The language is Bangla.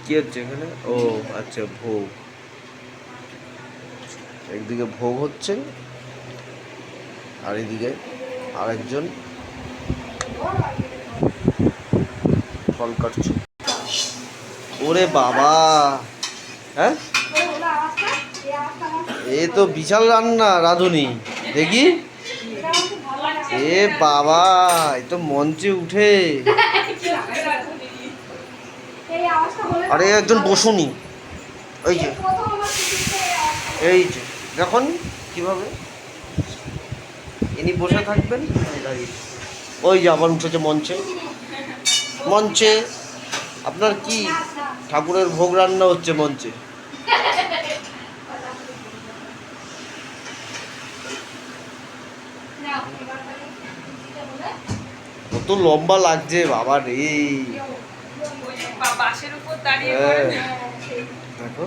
কি হচ্ছে এখানে? ও আচ্ছা, ভোগ। একদিকে ভোগ হচ্ছে আর এদিকে আরেকজন ফল কাটছে। ওরে বাবা, হ্যাঁ এ তো বিশাল রান্না রাঁধুনি, দেখি। এ বাবা, এ তো মঞ্চে উঠে। আরে একজন বসুনি, এই যে এই যে দেখুন কিভাবে ইনি বসে থাকবেন, আমি দাঁড়িয়ে। ওই যে আবার উঠেছে মঞ্চে। মঞ্চে আপনার কি ঠাকুরের ভোগ রান্না হচ্ছে মঞ্চে। কত লম্বা লাগছে বাবা রে। হ্যাঁ দেখো।